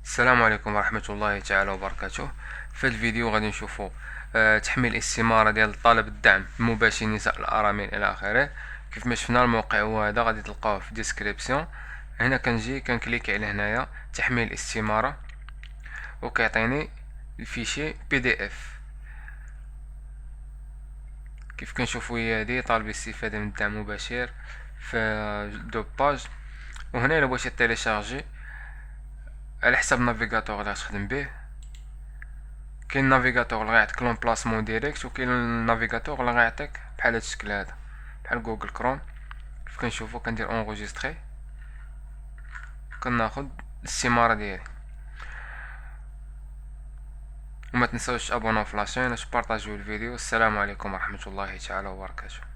السلام عليكم ورحمة الله تعالى وبركاته. في الفيديو غادي نشوفوا تحميل استمارة ديال طلب الدعم المباشر نساء الأرامل إلى آخره. كيف ما شفنا الموقع هو هذا، غادي تلقاوه في ديسكريبسيون. هنا كنجي كنكليكي على هنايا تحميل استمارة، وكيعطيني الفيشي PDF. كيف كنشوفوا هي هادي طالب الاستفادة من الدعم المباشر في دو باج. وهنا الا بغيتي تيليشارجي على حسب النافيغاتور اللي غتخدم به، كاين نافيغاتور اللي غيعطيك لومبلاسمون ديريكت، وكاين النافيغاتور اللي غيعطيك بحال هاد الشكل هذا، بحال جوجل كروم. كيف كنشوفو كندير اونغوجيستري، كناخد الاستمارة ديالي. وما تنساوش ابوناو في لاشين، باش بارطاجيو الفيديو. السلام عليكم ورحمة الله تعالى وبركاته.